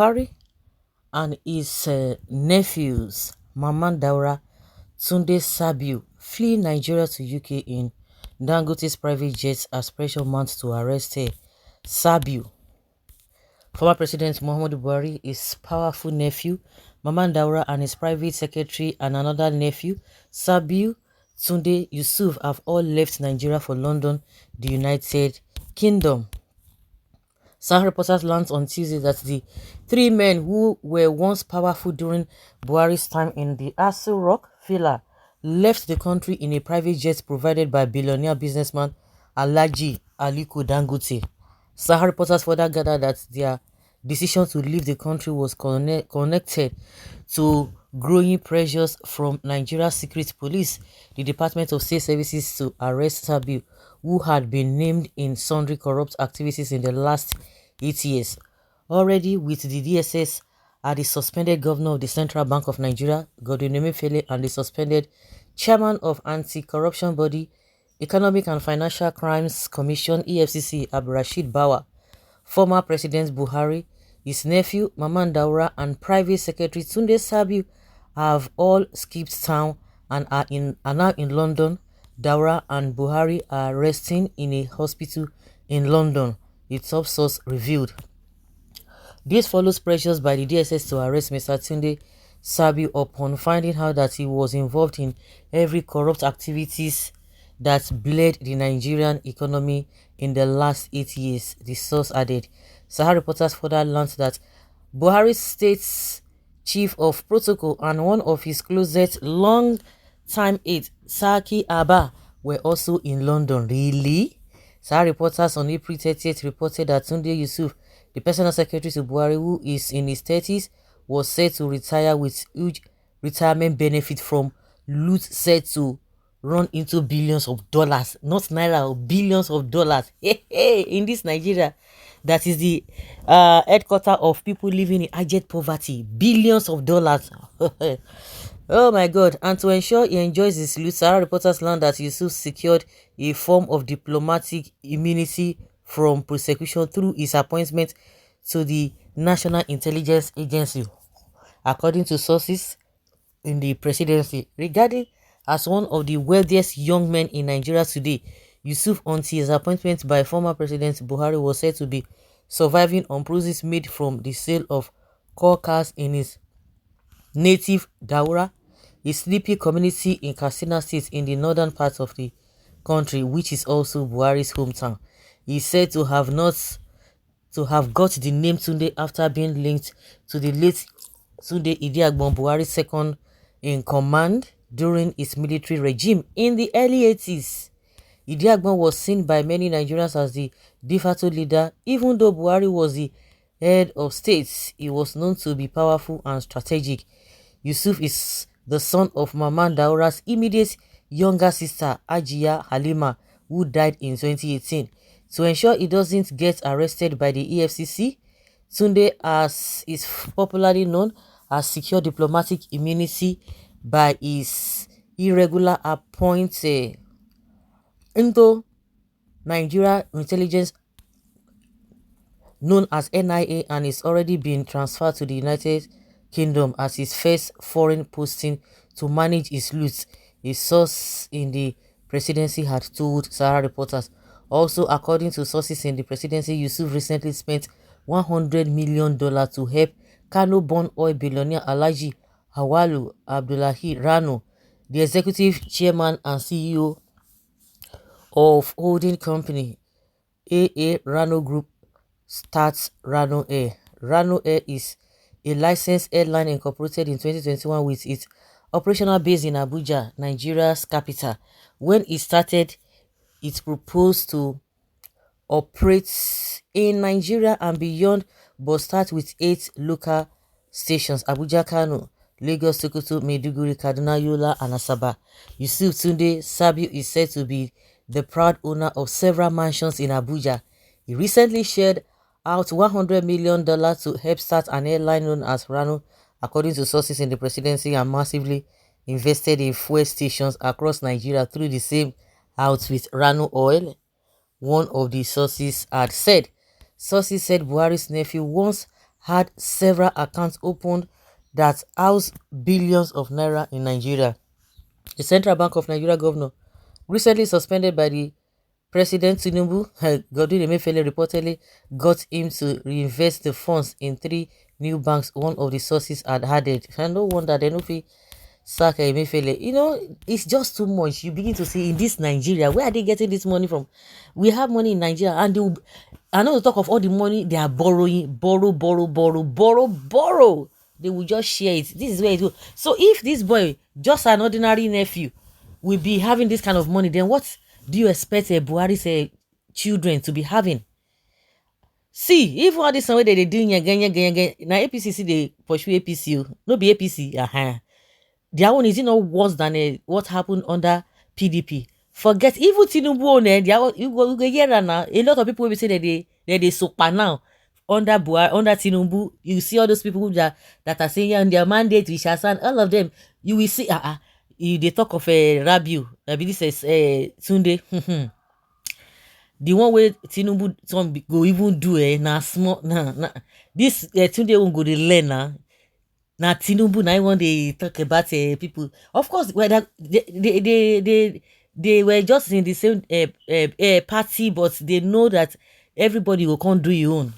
Buhari and his nephews, Maman Daura, Tunde Sabiu, flee Nigeria to UK in Dangote's private jets as pressure mounts to arrest Sabiu. Former President Muhammadu Buhari, his powerful nephew, Maman Daura, and his private secretary and another nephew, Sabiu Tunde Yusuf, have all left Nigeria for London, the United Kingdom. Sahara Reporters learned on Tuesday that the three men who were once powerful during Buhari's time in the Aso Rock Villa left the country in a private jet provided by billionaire businessman Alhaji Aliko Dangote. Sahara Reporters further gathered that their decision to leave the country was connected to growing pressures from Nigeria's secret police, the Department of State Services, to arrest Sabiu, who had been named in sundry corrupt activities in the last 8 years. Already with the DSS are the suspended governor of the Central Bank of Nigeria, Godwin Emefiele, and the suspended chairman of anti-corruption body Economic and Financial Crimes Commission EFCC, Abdulrasheed Bawa. Former President Buhari, his nephew Maman Daura, and private secretary Tunde Sabiu have all skipped town and are now in London. Daura and Buhari are resting in a hospital in London, the top source revealed. This follows pressures by the DSS to arrest Mr. Tunde Sabiu upon finding out that he was involved in every corrupt activities that bled the Nigerian economy in the last 8 years, the source added. Sahara Reporters further learned that Buhari's state's chief of protocol and one of his closest long-time aides, Saki Abba, were also in London. Really? Sahara Reporters on April 30th reported that Tunde Yusuf, the personal secretary to Buhari, who is in his 30s, was said to retire with huge retirement benefit from loot said to run into billions of dollars, not naira, billions of dollars. Hey, in this Nigeria, that is the headquarters of people living in abject poverty, billions of dollars. Oh my God. And to ensure he enjoys his loot, Sahara Reporters learned that Yusuf secured a form of diplomatic immunity from prosecution through his appointment to the National Intelligence Agency, according to sources in the presidency. Regarding as one of the wealthiest young men in Nigeria today, Yusuf, until his appointment by former President Buhari, was said to be surviving on proceeds made from the sale of car cars in his native Daura, a sleepy community in Katsina State in the northern part of the country, which is also Buhari's hometown. He is said to have got the name Tunde after being linked to the late Tunde Idiagbon, Buhari's second in command during his military regime in the early 80s. Idiagbon was seen by many Nigerians as the de facto leader. Even though Buhari was the head of state, he was known to be powerful and strategic. Yusuf is the son of Maman Daura's immediate younger sister, Ajiya Halima, who died in 2018. To ensure he doesn't get arrested by the EFCC, Tunde, as is popularly known, has secured diplomatic immunity by his irregular appointment into Nigeria intelligence known as NIA, and is already been transferred to the United Kingdom as his first foreign posting to manage his loot, a source in the presidency had told Sahara Reporters. Also, according to sources in the presidency, Yusuf recently spent $100 million to help Kano-born oil billionaire Alhaji Awalu Abdullahi Rano, the executive chairman and CEO of holding company AA Rano Group, starts Rano Air. Rano Air is a licensed airline incorporated in 2021 with its operational base in Abuja, Nigeria's capital. When it started, it proposed to operate in Nigeria and beyond, but start with 8 local stations: Abuja, Kano, Lagos, Sokoto, Maiduguri, Kaduna, Yola, and Asaba. Yusuf Tunde Sabiu is said to be the proud owner of several mansions in Abuja. He recently shared out $100 million to help start an airline known as Rano, according to sources in the presidency, and massively invested in fuel stations across Nigeria through the same outfit, Rano Oil, one of the sources had said. Sources said Buhari's nephew once had several accounts opened that house billions of naira in Nigeria. The Central Bank of Nigeria governor, recently suspended by the President Tinubu, Godwin Emefiele, reportedly got him to reinvest the funds in three new banks one of the sources had added. And no wonder they no fit sack Emefiele. You know, it's just too much. You begin to see in this Nigeria, where are they getting this money from? We have money in Nigeria, and they will, I know to talk of all the money they are borrowing, borrow. They will just share it. This is where it goes. So if this boy, just an ordinary nephew, will be having this kind of money, then what do you expect Buhari's children to be having? See, even all this way they doing again. Now APC see they pursue APC, no be APC. Their own is worse than what happened under PDP. Forget even Tinubu own their own, you go hear now. A lot of people will say that they super now under Buhari, under Tinubu. You see all those people that are saying yeah, on their mandate we shall stand. All of them, you will see. They talk of Rabiu. I believe this is Tunde. The one way Tinubu some go even do na small na this Tunde won't go dey learn na Tinubu na one dey talk about people. Of course, whether they were just in the same party, but they know that everybody will come do your own.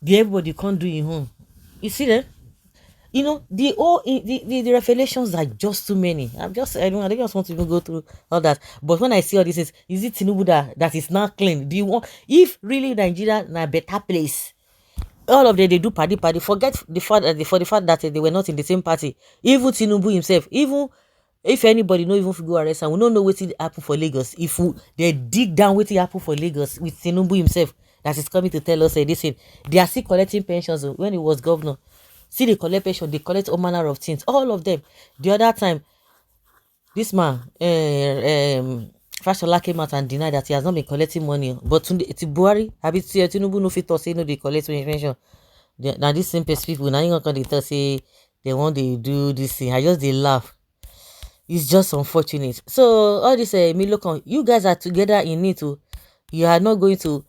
Everybody can't do your own. You see them? You know the revelations are just too many. I don't just want to even go through all that. But when I see all this, is it Tinubu that is not clean? Do you want, if really Nigeria na better place, all of them they do party. Forget the fact that for the fact that they were not in the same party. Even Tinubu himself, even if anybody no even go arrest am, we don't know wetin happen for Lagos. If they dig down wetin happen for Lagos with Tinubu himself, that is coming to tell us this thing. They are still collecting pensions when he was governor. See, they collect pension, they collect all manner of things. All of them. The other time, this man, Fashola came out and denied that he has not been collecting money. But to Buhari, Tinubu no fit talk say no they collect pension. Now these same people, now you gonna come they say they want to do this thing. I just they laugh. It's just unfortunate. So all this Milocon, you guys are together in it too. You are not going to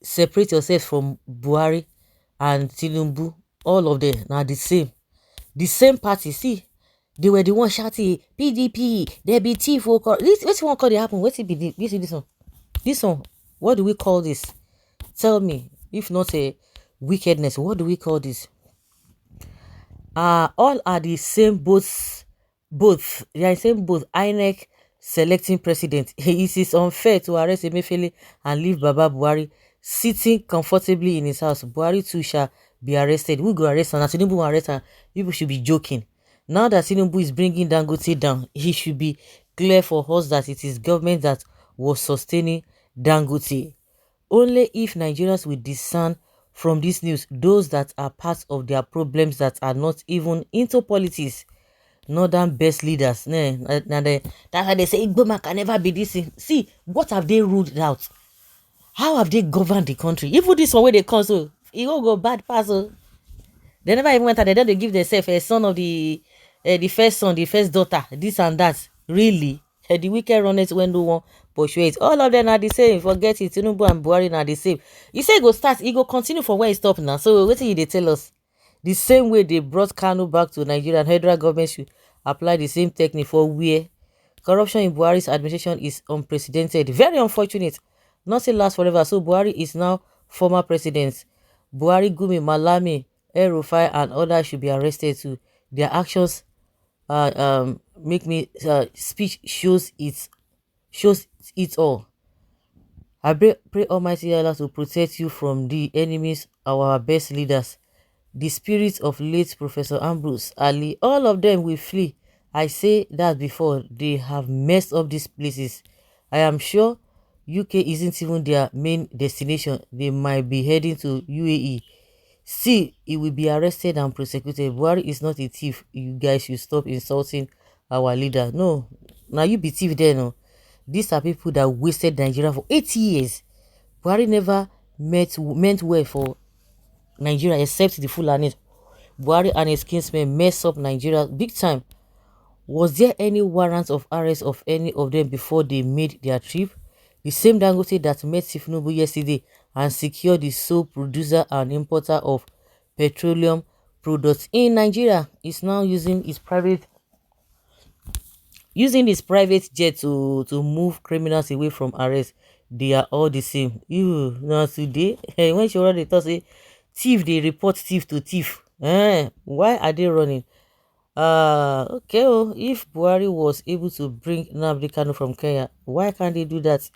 separate yourself from Buhari and Tinubu. All of them now the same party. See, they were the one shouting PDP, they be thief. This one call they happen. What's it be? This one, what do we call this? Tell me, if not a wickedness, what do we call this? All are the same both they are the same both. INEC selecting president. It is unfair to arrest Emefiele and leave Baba Buhari sitting comfortably in his house. Buhari too shall be arrested. We go arrest and Tinubu will arrest her. People should be joking. Now that Tinubu is bringing Dangote down, he should be clear for us that it is government that was sustaining Dangote. Only if Nigerians will discern from this news those that are part of their problems that are not even into politics, northern best leaders. That's how they say Igboma can never be this thing. See, what have they ruled out? How have they governed the country? Even this one where they come, so it will go bad pass. They never even went out. They don't give themselves a son of the first son, the first daughter, this and that. Really? The wicked runners when no one pursue it. All of them are the same. Forget it. Tinubu and Buhari are the same. You say go start, it go continue from where it stop now. So what did they tell us? The same way they brought Kanu back to Nigeria, and federal government should apply the same technique for where corruption in Buhari's administration is unprecedented. Very unfortunate. Nothing lasts forever. So Buhari is now former president. Buhari, Gumi, Malami, El-Rufai, and others should be arrested too. Their actions make me speech shows it all. I pray Almighty Allah to protect you from the enemies, our best leaders. The spirits of late Professor Ambrose Ali, all of them will flee. I say that before, they have messed up these places. I am sure UK isn't even their main destination. They might be heading to UAE. See, he will be arrested and prosecuted. Buhari is not a thief. You guys should stop insulting our leader. No, now you be thief there, no. These are people that wasted Nigeria for 80 years. Buhari never meant well for Nigeria except the Fulani. Buhari and his kinsmen mess up Nigeria big time. Was there any warrant of arrest of any of them before they made their trip? The same Dangote that met Tinubu yesterday and secured the sole producer and importer of petroleum products in Nigeria. Is now using his private jet to move criminals away from arrest. They are all the same. You now today when she already thought say thief, they report thief to thief. Why are they running? Okay. Oh, if Buhari was able to bring Nnamdi Kanu from Kenya, why can't they do that?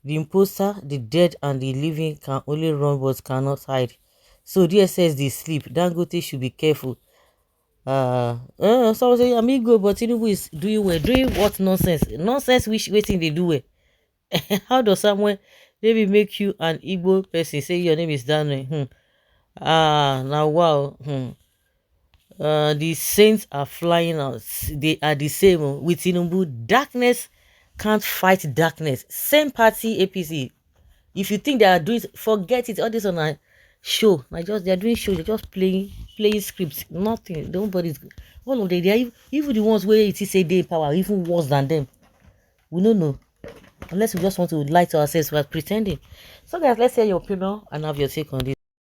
The imposter, the dead and the living can only run but cannot hide. So DSS they sleep. Dangote should be careful. Someone say amigo, but Tinubu is doing well. Doing what nonsense? Nonsense which waiting they do well. How does someone maybe make you an Igbo person say your name is Daniel? Now wow. The saints are flying out. They are the same with Tinubu. Darkness can't fight darkness. Same party APC. If you think they are doing, forget it. All this on a show. Like just they are doing show. They're just playing scripts. Nothing. Nobody's. All of them. They are even the ones where it is say they power even worse than them. We don't know. Unless we just want to lie to ourselves while pretending. So guys, let's hear your opinion and have your take on this.